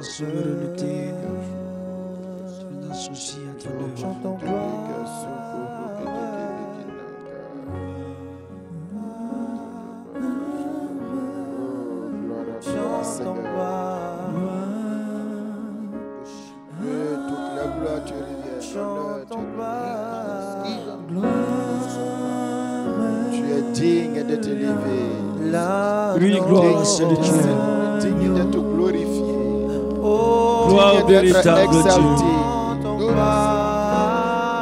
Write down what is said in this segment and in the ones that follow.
souveraineté, ton associé à ton œuvre. Chantons Tu es digne d'être élevé. Oui, gloire à celui qui est. Digne d'être glorifié. Gloire au véritable Dieu.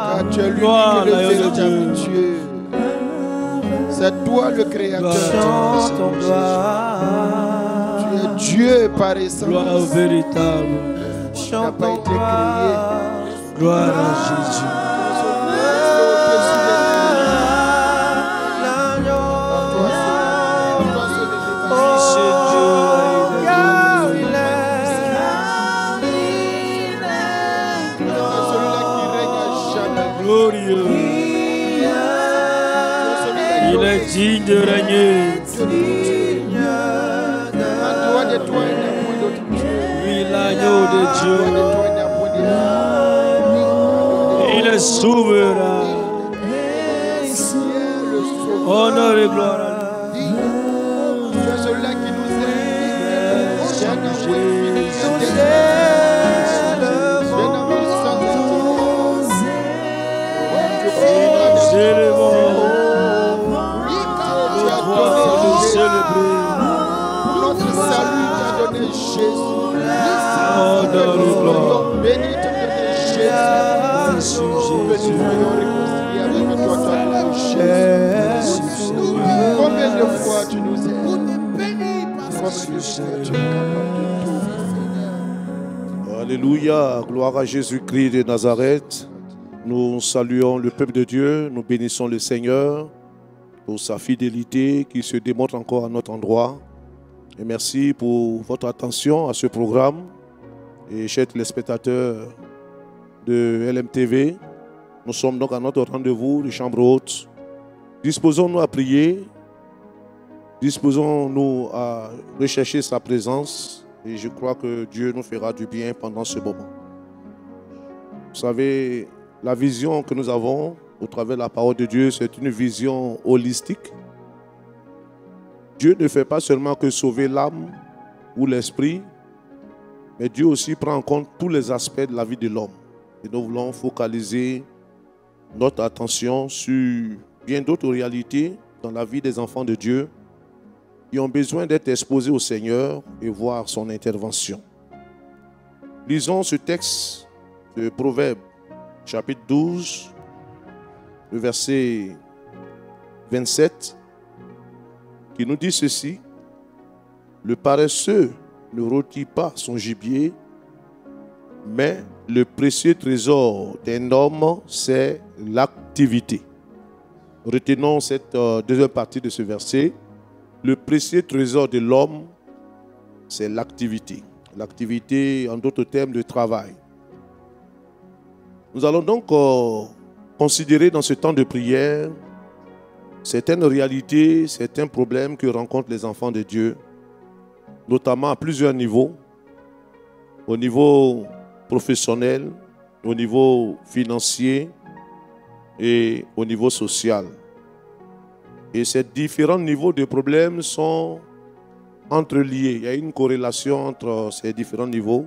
Car tu es lui Gloire qui est à le véritable Dieu. Dieu. C'est toi le créateur. Tu es Dieu par essence. Gloire au véritable. Tu n'as pas été créé. Gloire à Jésus. Glorieux. Il est digne de régner. Oui, l'agneau de Dieu. Il est souverain. Honneur et gloire à lui. Tu es celui-là qui nous aime. Notre salut t'a donné Jésus. Béni t'a donné Jésus. Nous voyons réconcilier avec toi, toi, Jésus. Combien de fois tu nous aimes? Combien de fois tu es capable de tout, Seigneur? Alléluia, gloire à Jésus-Christ de Nazareth. Nous saluons le peuple de Dieu, nous bénissons le Seigneur pour sa fidélité qui se démontre encore à notre endroit. Et merci pour votre attention à ce programme. Et chers téléspectateurs de LMTV, nous sommes donc à notre rendez-vous de chambre haute. Disposons-nous à prier, disposons-nous à rechercher sa présence et je crois que Dieu nous fera du bien pendant ce moment. Vous savez, la vision que nous avons au travers de la parole de Dieu, c'est une vision holistique. Dieu ne fait pas seulement que sauver l'âme ou l'esprit, mais Dieu aussi prend en compte tous les aspects de la vie de l'homme. Et nous voulons focaliser notre attention sur bien d'autres réalités dans la vie des enfants de Dieu qui ont besoin d'être exposés au Seigneur et voir son intervention. Lisons ce texte de Proverbes, chapitre 12, le verset 27, qui nous dit ceci: le paresseux ne rôtit pas son gibier, mais le précieux trésor d'un homme, c'est l'activité. Retenons cette deuxième partie de ce verset. Le précieux trésor de l'homme, c'est l'activité. L'activité, en d'autres termes, le travail. Nous allons donc considérer dans ce temps de prière certaines réalités, certains problèmes que rencontrent les enfants de Dieu, notamment à plusieurs niveaux, au niveau professionnel, au niveau financier et au niveau social. Et ces différents niveaux de problèmes sont entreliés. Il y a une corrélation entre ces différents niveaux,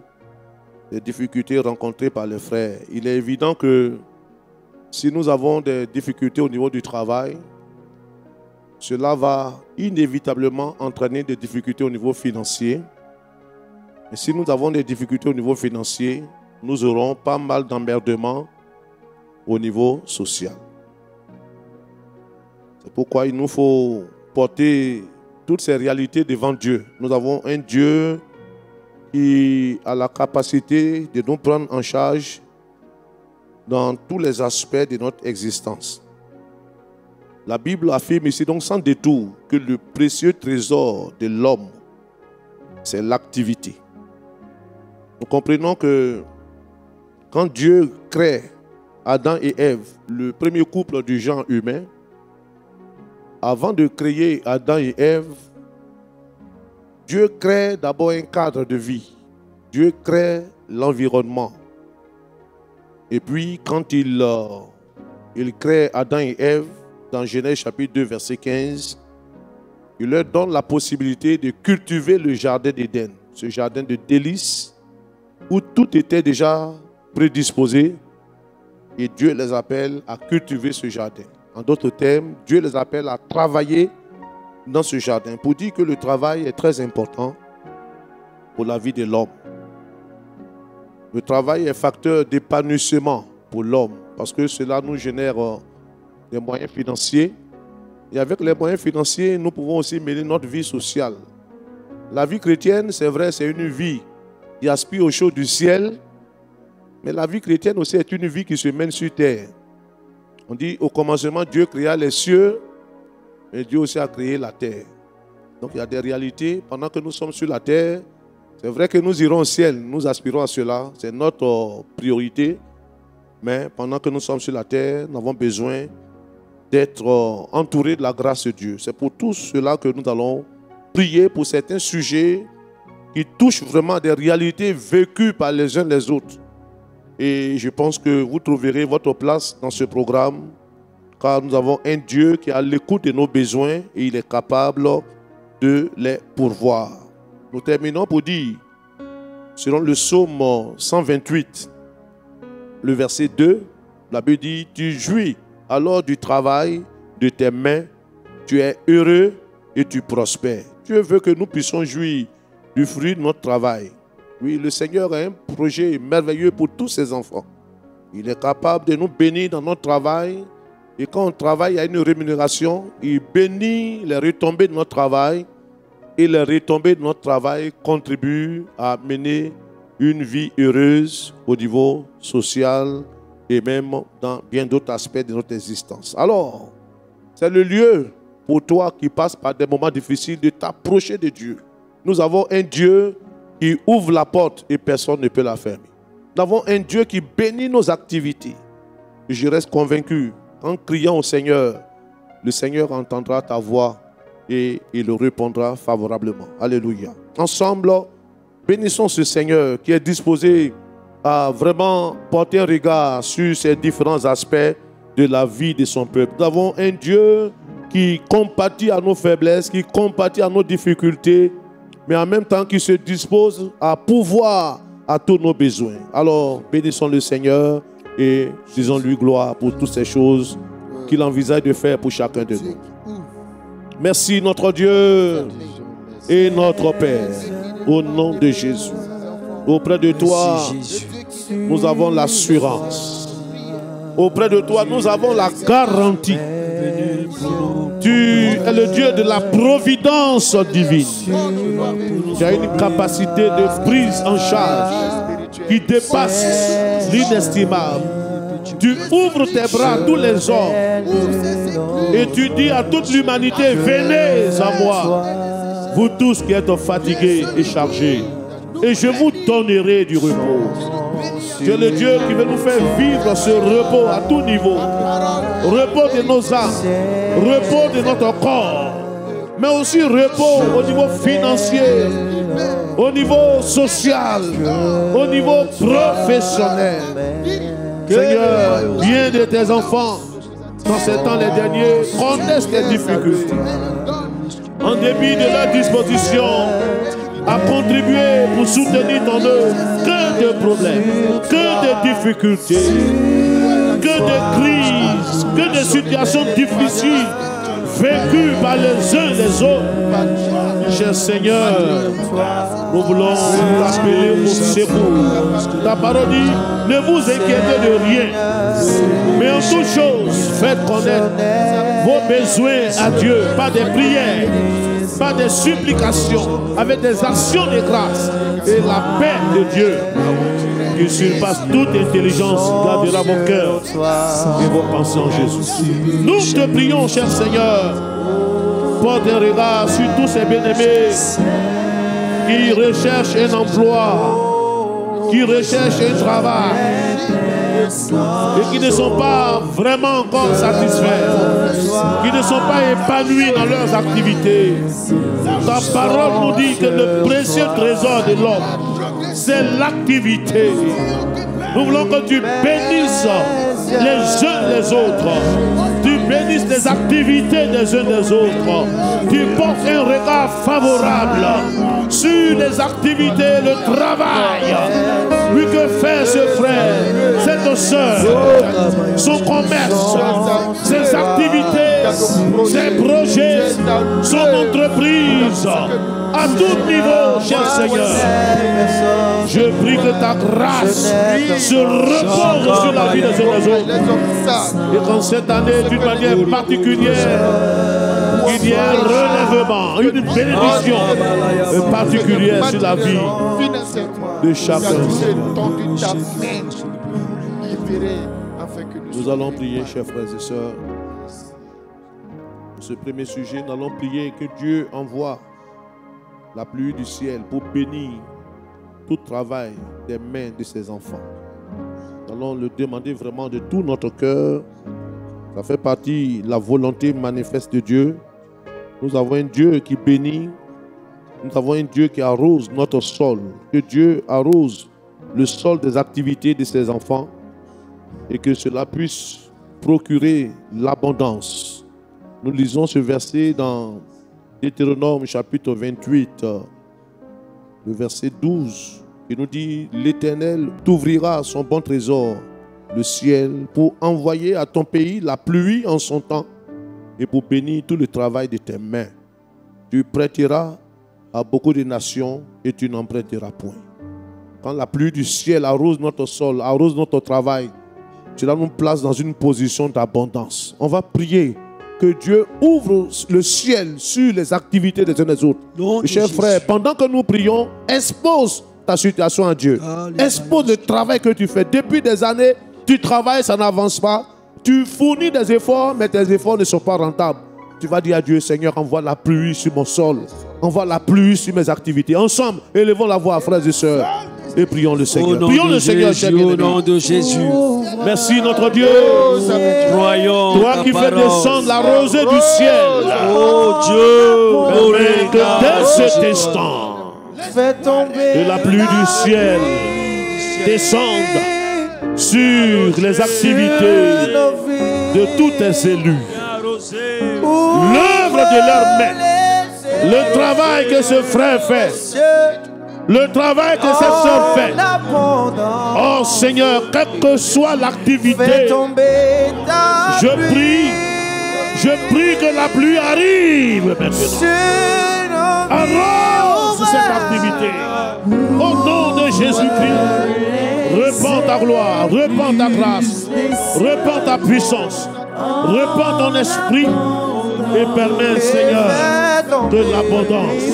les difficultés rencontrées par les frères. Il est évident que si nous avons des difficultés au niveau du travail, cela va inévitablement entraîner des difficultés au niveau financier. Et si nous avons des difficultés au niveau financier, nous aurons pas mal d'emmerdements au niveau social. C'est pourquoi il nous faut porter toutes ces réalités devant Dieu. Nous avons un Dieu qui a la capacité de nous prendre en charge dans tous les aspects de notre existence. La Bible affirme ici donc sans détour que le précieux trésor de l'homme, c'est l'activité. Nous comprenons que quand Dieu crée Adam et Ève, le premier couple du genre humain, avant de créer Adam et Ève, Dieu crée d'abord un cadre de vie. Dieu crée l'environnement. Et puis, quand il crée Adam et Ève, dans Genèse chapitre 2, verset 15, il leur donne la possibilité de cultiver le jardin d'Éden, ce jardin de délices, où tout était déjà prédisposé, et Dieu les appelle à cultiver ce jardin. En d'autres termes, Dieu les appelle à travailler dans ce jardin, pour dire que le travail est très important pour la vie de l'homme. Le travail est facteur d'épanouissement pour l'homme, parce que cela nous génère des moyens financiers. Et avec les moyens financiers, nous pouvons aussi mener notre vie sociale. La vie chrétienne, c'est vrai, c'est une vie qui aspire aux choses du ciel, mais la vie chrétienne aussi est une vie qui se mène sur terre. On dit, au commencement, Dieu créa les cieux, et Dieu aussi a créé la terre. Donc il y a des réalités. Pendant que nous sommes sur la terre, c'est vrai que nous irons au ciel, nous aspirons à cela, c'est notre priorité. Mais pendant que nous sommes sur la terre, nous avons besoin d'être entourés de la grâce de Dieu. C'est pour tout cela que nous allons prier pour certains sujets qui touchent vraiment des réalités vécues par les uns les autres. Et je pense que vous trouverez votre place dans ce programme, car nous avons un Dieu qui est à l'écoute de nos besoins et il est capable de les pourvoir. Nous terminons pour dire, selon le psaume 128, le verset 2, la Bible dit, tu jouis alors du travail de tes mains, tu es heureux et tu prospères. Dieu veut que nous puissions jouir du fruit de notre travail. Oui, le Seigneur a un projet merveilleux pour tous ses enfants. Il est capable de nous bénir dans notre travail. Et quand on travaille, il y a une rémunération. Il bénit les retombées de notre travail. Et les retombées de notre travail contribuent à mener une vie heureuse au niveau social et même dans bien d'autres aspects de notre existence. Alors, c'est le lieu pour toi qui passe par des moments difficiles de t'approcher de Dieu. Nous avons un Dieu qui ouvre la porte et personne ne peut la fermer. Nous avons un Dieu qui bénit nos activités. Et je reste convaincu, en criant au Seigneur, le Seigneur entendra ta voix et il répondra favorablement. Alléluia. Ensemble, bénissons ce Seigneur qui est disposé à vraiment porter un regard sur ces différents aspects de la vie de son peuple. Nous avons un Dieu qui compatit à nos faiblesses, qui compatit à nos difficultés, mais en même temps qui se dispose à pourvoir à tous nos besoins. Alors, bénissons le Seigneur et disons-lui gloire pour toutes ces choses qu'il envisage de faire pour chacun de nous. Merci notre Dieu et notre Père, au nom de Jésus. Auprès de toi, nous avons l'assurance. Auprès de toi, nous avons la garantie. Tu es le Dieu de la providence divine. Tu as une capacité de prise en charge qui dépasse l'inestimable. Tu ouvres tes bras à tous les hommes et tu dis à toute l'humanité, venez à moi, vous tous qui êtes fatigués et chargés, et je vous donnerai du repos. Tu es le Dieu qui veut nous faire vivre ce repos à tout niveau. Repos de nos âmes, repos de notre corps, mais aussi repos au niveau financier, au niveau social, au niveau professionnel. Seigneur, bien de tes enfants, dans ces temps les derniers, connaissent tes difficultés. En dépit de leur disposition à contribuer pour soutenir ton œuvre, que de problèmes, que de difficultés, que de crises, que de situations difficiles vécues par les uns les autres. Cher Seigneur, nous voulons t'appeler au secours. Ta parole dit, ne vous inquiétez de rien, mais en toute chose, faites connaître vos besoins à Dieu, par des prières, par des supplications, avec des actions de grâce. Et la paix de Dieu, qui surpasse toute intelligence, gardera vos cœurs et vos pensées en Jésus. Nous te prions, cher Seigneur, porte un regard sur tous ces bien-aimés qui recherchent un emploi, qui recherchent un travail et qui ne sont pas vraiment encore satisfaits, qui ne sont pas épanouis dans leurs activités. Ta parole nous dit que le précieux trésor de l'homme c'est l'activité. Nous voulons que tu bénisses les uns les autres. Tu bénisses les activités des uns des autres. Tu portes un regard favorable sur les activités, le travail. Oui, que fait ce frère, cette soeur, son commerce, ses activités, ses projets, son entreprise, à tout niveau, cher Seigneur. Je prie que ta grâce se repose sur la vie des uns des autres. Et qu'en cette année, d'une manière particulière, il y ait un relèvement, une bénédiction particulière sur la vie de chacun. Nous allons prier, chers frères et sœurs. Pour ce premier sujet, nous allons prier que Dieu envoie la pluie du ciel pour bénir tout travail des mains de ses enfants. Nous allons le demander vraiment de tout notre cœur. Ça fait partie de la volonté manifeste de Dieu. Nous avons un Dieu qui bénit. Nous avons un Dieu qui arrose notre sol. Que Dieu arrose le sol des activités de ses enfants et que cela puisse procurer l'abondance. Nous lisons ce verset dans Deutéronome chapitre 28, le verset 12, qui nous dit: l'Éternel t'ouvrira son bon trésor, le ciel, pour envoyer à ton pays la pluie en son temps et pour bénir tout le travail de tes mains. Tu prêteras à beaucoup de nations et tu n'en prêteras point. Quand la pluie du ciel arrose notre sol, arrose notre travail, cela nous place dans une position d'abondance. On va prier que Dieu ouvre le ciel sur les activités des uns des autres. Chers frères, pendant que nous prions, expose ta situation à Dieu. Expose le travail que tu fais. Depuis des années, tu travailles, ça n'avance pas. Tu fournis des efforts, mais tes efforts ne sont pas rentables. Tu vas dire à Dieu: Seigneur, envoie la pluie sur mon sol. Envoie la pluie sur mes activités. Ensemble, élevons la voix, frères et sœurs, et prions le Seigneur. Prions le Seigneur, au nom de Jésus. Merci notre Dieu. Croyons. Toi qui fais descendre la rosée du ciel. Oh Dieu. Permets que dès cet instant, que la pluie du ciel descende sur les activités de tous tes élus. L'œuvre de leurs mains. Le travail que ce frère fait. Le travail que cette sœur fait. Oh Seigneur, quelle que soit l'activité, je prie que la pluie arrive maintenant. Arrose cette activité. Au nom de Jésus-Christ, répands ta gloire, répands ta grâce, répands ta puissance, répands ton esprit et permets, Seigneur, que l'abondance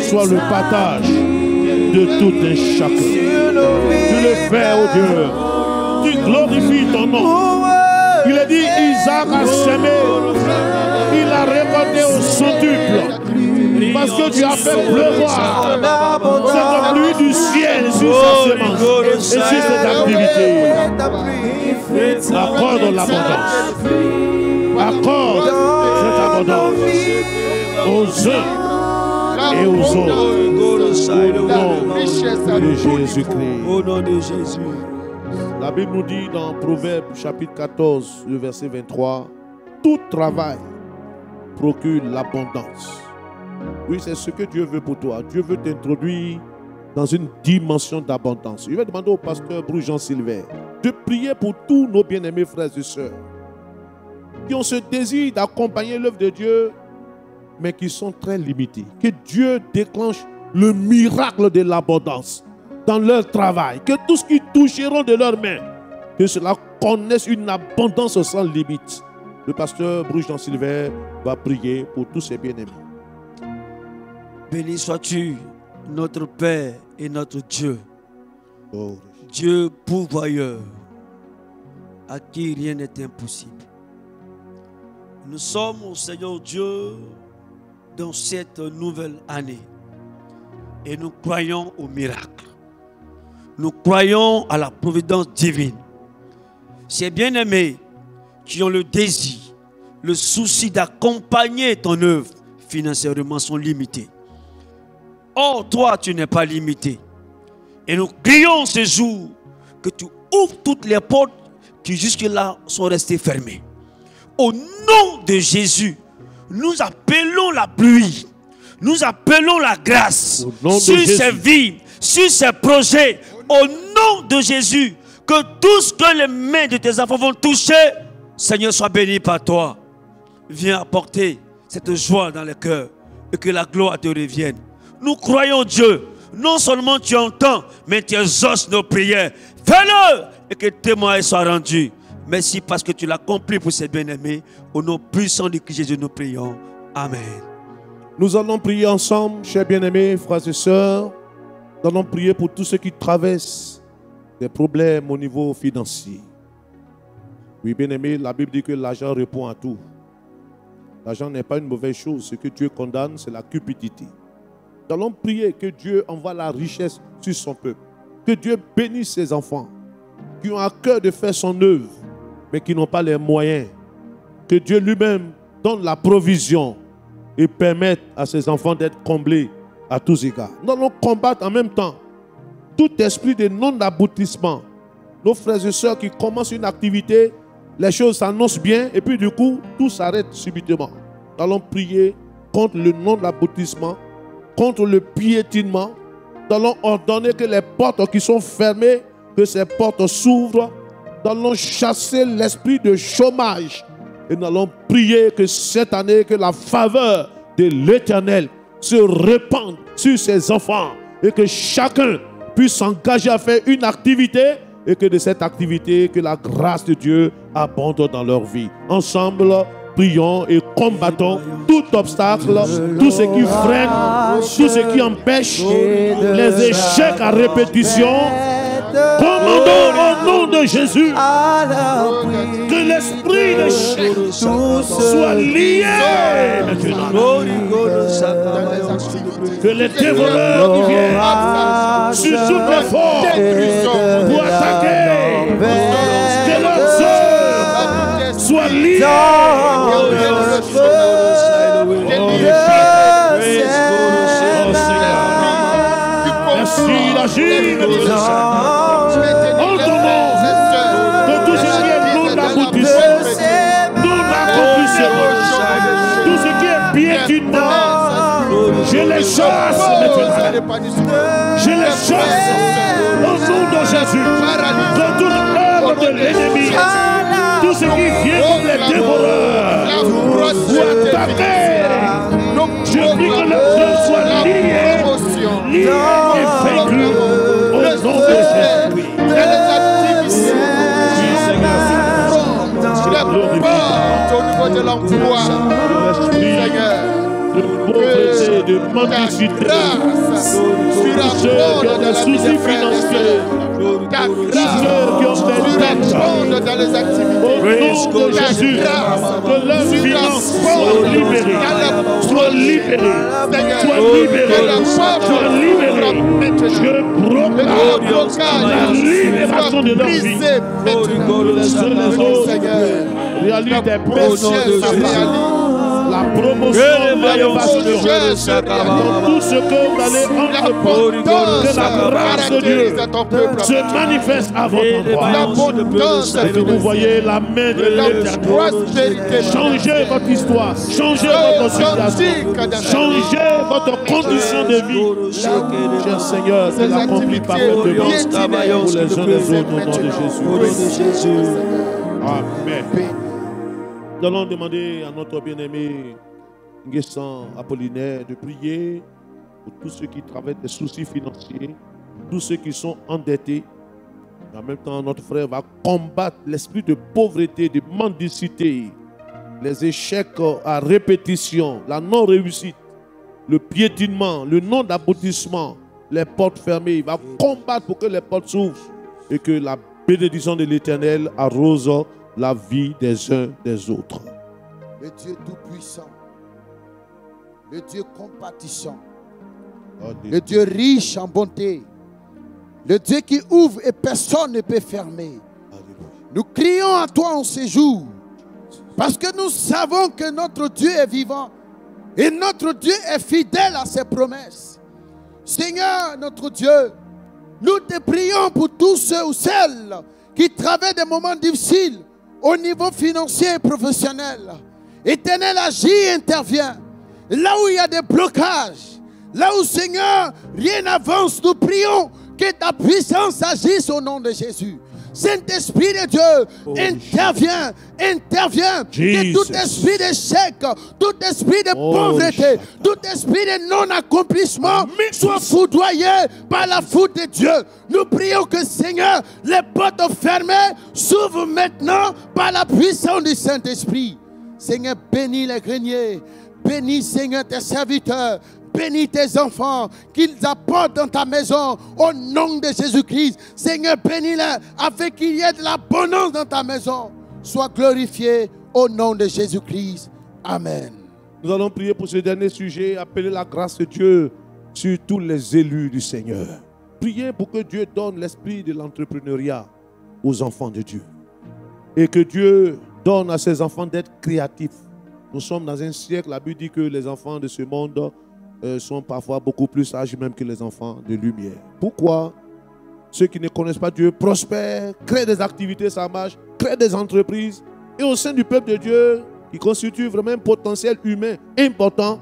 soit le partage de tout un chacun. Tu le fais, oh Dieu. Tu glorifies ton nom. Il a dit: Isaac a semé, il a récolté au centuple. Parce que tu as fait pleuvoir cette pluie du ciel sur sa semence et sur cette activité. Accorde l'abondance. Accorde cette abondance aux uns et aux autres. Au nom de Jésus-Christ. Au nom de Jésus. La Bible nous dit dans Proverbe chapitre 14, le verset 23, tout travail procure l'abondance. Oui, c'est ce que Dieu veut pour toi. Dieu veut t'introduire dans une dimension d'abondance. Je vais demander au pasteur Jean Silver de prier pour tous nos bien-aimés frères et sœurs qui ont ce désir d'accompagner l'œuvre de Dieu, mais qui sont très limités. Que Dieu déclenche le miracle de l'abondance dans leur travail. Que tout ce qu'ils toucheront de leurs mains, que cela connaisse une abondance sans limite. Le pasteur Jean Silver va prier pour tous ses bien-aimés. Béni sois-tu, notre Père et notre Dieu. Oh. Dieu pourvoyeur, à qui rien n'est impossible. Nous sommes, au Seigneur Dieu, dans cette nouvelle année. Et nous croyons au miracle. Nous croyons à la providence divine. Ces bien-aimés qui ont le désir, le souci d'accompagner ton œuvre financièrement sont limités. Or, toi, tu n'es pas limité. Et nous crions ce jour que tu ouvres toutes les portes qui jusque-là sont restées fermées. Au nom de Jésus, nous appelons la pluie. Nous appelons la grâce sur ces vies, sur ces projets. Au nom de Jésus, que tout ce que les mains de tes enfants vont toucher, Seigneur, soit béni par toi. Viens apporter cette joie dans le cœur et que la gloire te revienne. Nous croyons Dieu. Non seulement tu entends, mais tu exauces nos prières. Fais-le et que témoin soit rendu. Merci parce que tu l'as accompli pour ces bien-aimés. Au nom puissant de Christ Jésus, nous prions. Amen. Nous allons prier ensemble, chers bien-aimés, frères et sœurs. Nous allons prier pour tous ceux qui traversent des problèmes au niveau financier. Oui, bien-aimés, la Bible dit que l'argent répond à tout. L'argent n'est pas une mauvaise chose. Ce que Dieu condamne, c'est la cupidité. Nous allons prier que Dieu envoie la richesse sur son peuple. Que Dieu bénisse ses enfants qui ont à cœur de faire son œuvre, mais qui n'ont pas les moyens. Que Dieu lui-même donne la provision et permette à ses enfants d'être comblés à tous égards. Nous allons combattre en même temps tout esprit de non-aboutissement. Nos frères et sœurs qui commencent une activité, les choses s'annoncent bien et puis du coup, tout s'arrête subitement. Nous allons prier contre le non-aboutissement, contre le piétinement. Nous allons ordonner que les portes qui sont fermées, que ces portes s'ouvrent. Nous allons chasser l'esprit de chômage. Et nous allons prier que cette année, que la faveur de l'Éternel se répande sur ses enfants. Et que chacun puisse s'engager à faire une activité. Et que de cette activité, que la grâce de Dieu abonde dans leur vie. Ensemble, prions et combattons tout obstacle, tout ce qui freine, tout ce qui empêche les échecs à répétition. Commandons au nom de Jésus que l'esprit d'échec soit lié maintenant. Que les dévoreurs viennent sur toutes les formes pour attaquer. Que leurs œuvres soient liées. Merci d'agir. En ton nom, que tout ce qui est non-aboutissement, non-accomplissement, tout ce qui est piétinement, je les chasse maintenant. Je les chasse au nom de Jésus. De toute œuvre de l'ennemi, tout ce qui vient comme les dévoreurs pour attaquer, je prie que leurs œuvres soient liées et vaincues au nom de Jésus. Au niveau de l'emploi, de pauvreté, de mendicité, ceux qui ont des soucis financiers, ceux qui ont des dettes, dans les activités, au nom de Jésus, que leurs finances soient libérées, soient libérées, soient libérées. Je proclame la libération de leur vie. Les uns les autres réalisent des belles la promotion de l'élévation dans tout ce que vous allez entreprendre, que la grâce de Dieu se manifeste à votre endroit. Et que vous voyez la main de l'Éternel. Changez votre histoire, changez votre situation, changez votre condition de vie. Cher Seigneur, c'est l'accompli parfaitement pour les uns les autres au nom de Jésus. Amen. Nous allons demander à notre bien-aimé Nguessan Apollinaire de prier pour tous ceux qui traversent des soucis financiers, tous ceux qui sont endettés. Et en même temps, notre frère va combattre l'esprit de pauvreté, de mendicité, les échecs à répétition, la non-réussite, le piétinement, le non-aboutissement, les portes fermées. Il va combattre pour que les portes s'ouvrent et que la bénédiction de l'Éternel arrose la vie des uns des autres. Le Dieu tout-puissant, le Dieu compatissant, le Dieu riche en bonté, le Dieu qui ouvre et personne ne peut fermer. Nous crions à toi en ce jour parce que nous savons que notre Dieu est vivant et notre Dieu est fidèle à ses promesses. Seigneur, notre Dieu, Nous te prions pour tous ceux ou celles qui traversent des moments difficiles au niveau financier et professionnel. Éternel, agit et intervient. Là où il y a des blocages, là où, Seigneur, rien n'avance, nous prions que ta puissance agisse au nom de Jésus. Saint-Esprit de Dieu, intervient. Que tout esprit d'échec, tout esprit de pauvreté, tout esprit de non-accomplissement soit foudroyé par la foudre de Dieu. Nous prions que, Seigneur, les portes fermées s'ouvrent maintenant par la puissance du Saint-Esprit. Seigneur, bénis les greniers, bénis, Seigneur, tes serviteurs. Bénis tes enfants, qu'ils apportent dans ta maison au nom de Jésus-Christ. Seigneur, bénis-les afin qu'il y ait de l'abondance dans ta maison. Sois glorifié au nom de Jésus-Christ. Amen. Nous allons prier pour ce dernier sujet, appeler la grâce de Dieu sur tous les élus du Seigneur. Priez pour que Dieu donne l'esprit de l'entrepreneuriat aux enfants de Dieu. Et que Dieu donne à ses enfants d'être créatifs. Nous sommes dans un siècle, la Bible dit que les enfants de ce monde sont parfois beaucoup plus sages même que les enfants de lumière. Pourquoi ceux qui ne connaissent pas Dieu prospèrent, créent des activités, ça marche, créent des entreprises. Et au sein du peuple de Dieu, qui constitue vraiment un potentiel humain important,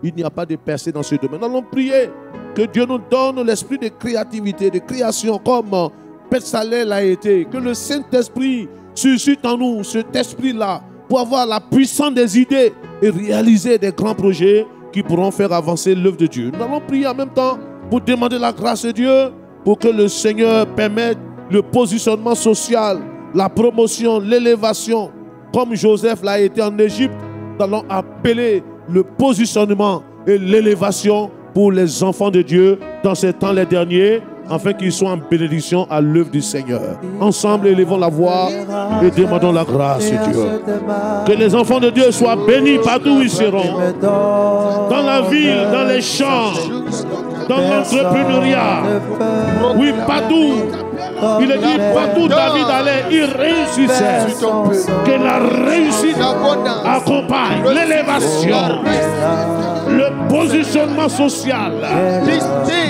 il n'y a pas de percée dans ce domaine. Nous allons prier que Dieu nous donne l'esprit de créativité, de création, comme Bezalel l'a été. Que le Saint-Esprit suscite en nous cet esprit-là pour avoir la puissance des idées et réaliser des grands projets qui pourront faire avancer l'œuvre de Dieu. Nous allons prier en même temps pour demander la grâce de Dieu pour que le Seigneur permette le positionnement social, la promotion, l'élévation. Comme Joseph l'a été en Égypte, nous allons appeler le positionnement et l'élévation pour les enfants de Dieu dans ces temps les derniers, afin qu'ils soient en bénédiction à l'œuvre du Seigneur. Ensemble, élevons la voix et demandons la grâce de Dieu. Que les enfants de Dieu soient bénis partout où ils seront. Dans la ville, dans les champs, dans l'entrepreneuriat. Oui, partout. Il est dit, partout David allait, il réussissait. Que la réussite accompagne l'élévation, le positionnement social.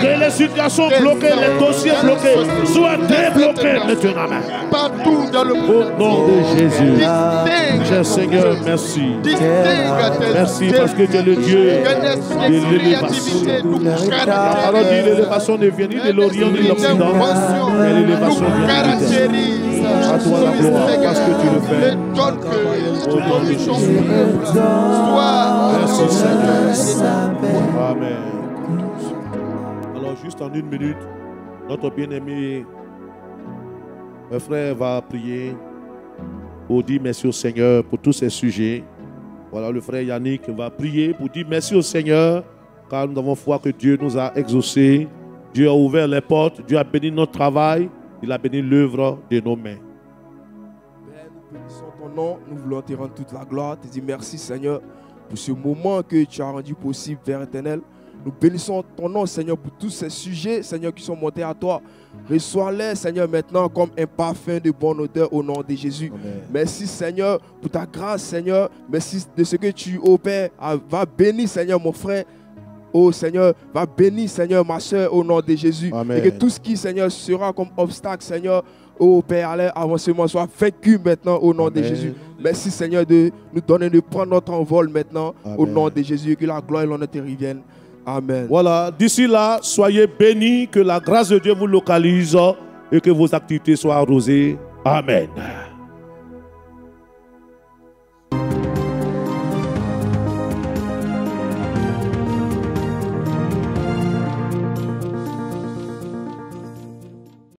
Que les situations bloquées, les dossiers bloqués soient débloqués maintenant. Partout dans le monde. Au nom de Jésus. Cher Seigneur, merci. Merci parce que tu es le Dieu de l'élévation. La parole dit l'élévation ne vient ni de l'Orient ni de l'Occident, mais l'élévation vient de l'Éternel. À toi la gloire parce que tu le fais. Au nom de Jésus. Merci Seigneur. Amen. Alors juste en une minute, notre bien-aimé frère va prier pour dire merci au Seigneur pour tous ces sujets. Voilà, le frère Yannick va prier pour dire merci au Seigneur car nous avons foi que Dieu nous a exaucés. Dieu a ouvert les portes, Dieu a béni notre travail, il a béni l'œuvre de nos mains. Père, nous bénissons ton nom, nous voulons te rendre toute la gloire, te dire merci Seigneur pour ce moment que tu as rendu possible, Père éternel. Nous bénissons ton nom, Seigneur, pour tous ces sujets, Seigneur, qui sont montés à toi. Reçois-les, Seigneur, maintenant comme un parfum de bonne odeur au nom de Jésus. Amen. Merci, Seigneur, pour ta grâce, Seigneur. Merci de ce que tu opères. Va bénir, Seigneur, mon frère. Oh, Seigneur, va bénir, Seigneur, ma soeur, au nom de Jésus. Amen. Et que tout ce qui, Seigneur, sera comme obstacle, Seigneur, oh Père, à l'avancement soit vaincu maintenant au nom Amen. De Jésus. Merci, Seigneur, de nous donner de prendre notre envol maintenant. Amen. Au nom de Jésus. Que la gloire et l'honneur te reviennent. Amen. Voilà, d'ici là, soyez bénis, que la grâce de Dieu vous localise et que vos activités soient arrosées. Amen.